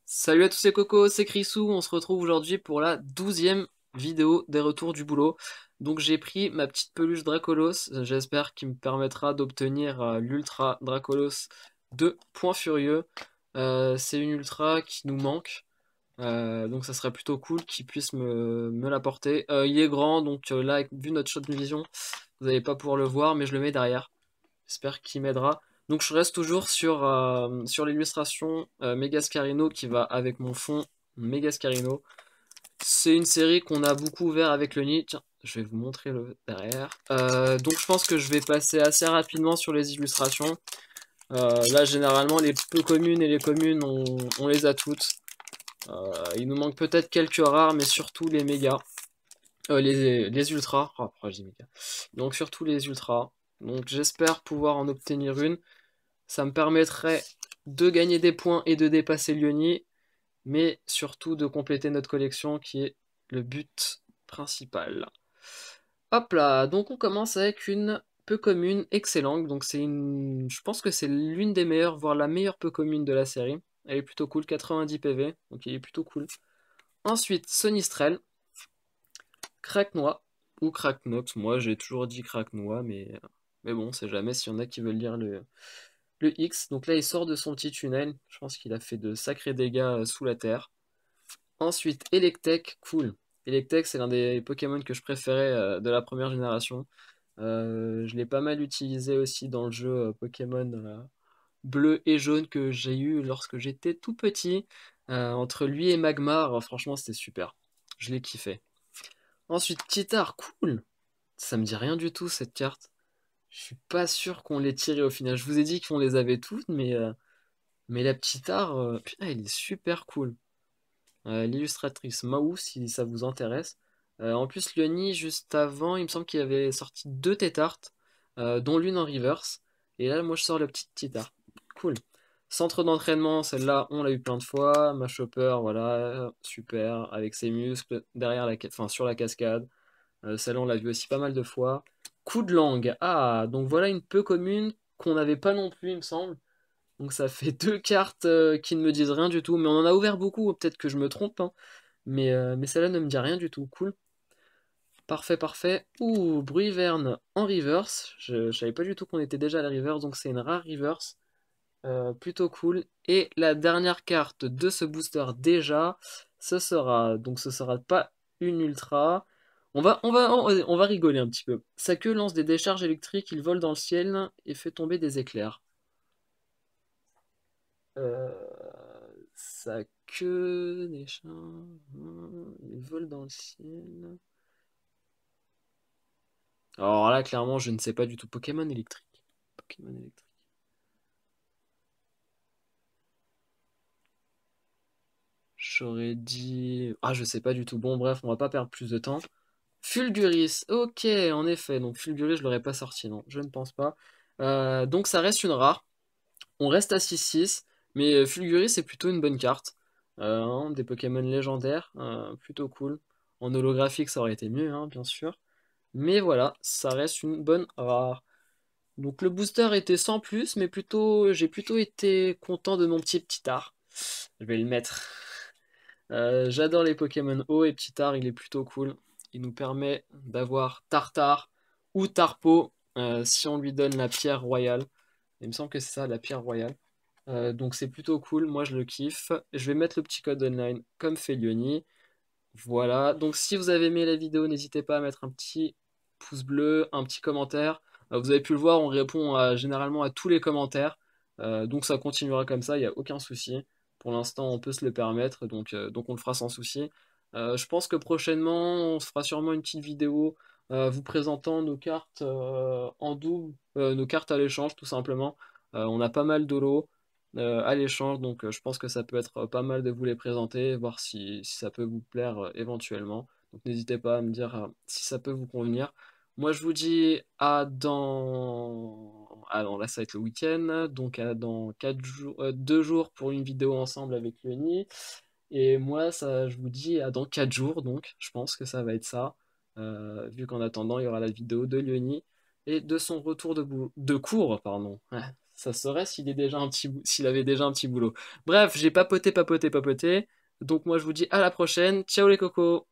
Salut à tous les cocos, c'est Chrisou, on se retrouve aujourd'hui pour la 12e vidéo des retours du boulot. Donc j'ai pris ma petite peluche Dracolos, j'espère qu'il me permettra d'obtenir l'Ultra Dracolos de Point Furieux. C'est une Ultra qui nous manque, donc ça serait plutôt cool qu'il puisse me l'apporter. Il est grand, donc là, vu notre shot de vision, vous n'allez pas pouvoir le voir, mais je le mets derrière. J'espère qu'il m'aidera. Donc je reste toujours sur l'illustration Megascarino qui va avec mon fond Megascarino. C'est une série qu'on a beaucoup ouvert avec le nid. Tiens, je vais vous montrer le derrière. Donc je pense que je vais passer assez rapidement sur les illustrations. Là généralement les peu communes et les communes on les a toutes. Il nous manque peut-être quelques rares mais surtout les mégas. Les ultras. Oh, pourquoi je dis méga? Donc surtout les ultras. Donc j'espère pouvoir en obtenir une. Ça me permettrait de gagner des points et de dépasser Lyoni, mais surtout de compléter notre collection qui est le but principal. Hop là, donc on commence avec une peu commune excellente. Donc je pense que c'est l'une des meilleures, voire la meilleure peu commune de la série. Elle est plutôt cool, 90 PV, donc il est plutôt cool. Ensuite, Sonistrel, Cracknoix ou Cracknox. Moi j'ai toujours dit Cracknoix, mais bon, c'est jamais s'il y en a qui veulent lire le X. Donc là, il sort de son petit tunnel. Je pense qu'il a fait de sacrés dégâts sous la terre. Ensuite, Electek, cool. Electek, c'est l'un des Pokémon que je préférais de la première génération. Je l'ai pas mal utilisé aussi dans le jeu Pokémon bleu et jaune que j'ai eu lorsque j'étais tout petit. Entre lui et Magmar, franchement, c'était super. Je l'ai kiffé. Ensuite, Titar, cool. Ça me dit rien du tout cette carte. Je suis pas sûr qu'on l'ait tiré au final. Je vous ai dit qu'on les avait toutes, mais la petite art, putain, elle est super cool. L'illustratrice Maou, si ça vous intéresse. En plus, Leonie, juste avant, il me semble qu'il avait sorti deux Tétarts, dont l'une en reverse. Et là, moi, je sors la petite Tita. Cool. Centre d'entraînement, celle-là, on l'a eu plein de fois. Ma Chopper, voilà, super, avec ses muscles derrière enfin, sur la cascade. Celle-là, on l'a vu aussi pas mal de fois. Coup de langue. Ah, donc voilà une peu commune qu'on n'avait pas non plus, il me semble. Donc ça fait deux cartes qui ne me disent rien du tout, mais on en a ouvert beaucoup, peut-être que je me trompe, hein. Mais celle-là ne me dit rien du tout, cool. Parfait, parfait. Ouh, Bruyverne en reverse. Je savais pas du tout qu'on était déjà à la reverse, donc c'est une rare reverse. Plutôt cool. Et la dernière carte de ce booster déjà, ce sera pas une ultra. On va rigoler un petit peu. Sa queue lance des décharges électriques, il vole dans le ciel et fait tomber des éclairs. Euh, Sa queue, des chats, il vole dans le ciel. Alors là, clairement, je ne sais pas du tout. Pokémon électrique. Pokémon électrique. J'aurais dit. Ah, je sais pas du tout. Bon, bref, on va pas perdre plus de temps. Fulguris. Ok, en effet. Donc, Fulguris, je l'aurais pas sorti. Non, je ne pense pas. Donc, ça reste une rare. On reste à 6-6. Mais Fulguris, c'est plutôt une bonne carte. Hein, des Pokémon légendaires. Plutôt cool. En holographique, ça aurait été mieux, hein, bien sûr. Mais voilà, ça reste une bonne rare. Donc le booster était sans plus, mais j'ai plutôt été content de mon petit art. Je vais le mettre. J'adore les Pokémon eau et petit art, il est plutôt cool. Il nous permet d'avoir Tartare ou Tarpo si on lui donne la pierre royale. Il me semble que c'est ça, la pierre royale. Donc c'est plutôt cool, moi je le kiffe. Je vais mettre le petit code online comme fait Lyoni. Voilà, donc si vous avez aimé la vidéo, n'hésitez pas à mettre un petit pouce bleu, un petit commentaire. Vous avez pu le voir, on répond généralement à tous les commentaires. Donc ça continuera comme ça, il n'y a aucun souci. Pour l'instant, on peut se le permettre, donc on le fera sans souci. Je pense que prochainement, on se fera sûrement une petite vidéo vous présentant nos cartes en double, nos cartes à l'échange tout simplement. On a pas mal d'holo à l'échange. Donc je pense que ça peut être pas mal de vous les présenter, voir si ça peut vous plaire éventuellement. Donc n'hésitez pas à me dire si ça peut vous convenir. Moi je vous dis à dans... Ah non, là ça va être le week-end, donc à dans 4 jours, 2 jours pour une vidéo ensemble avec Léonie. Et moi ça, je vous dis à dans 4 jours, donc je pense que ça va être ça. Vu qu'en attendant il y aura la vidéo de Léonie et de son retour de cours, pardon. Ouais, Ça serait s'il avait déjà un petit boulot. Bref, j'ai papoté, papoté, papoté. Donc moi je vous dis à la prochaine. Ciao les cocos!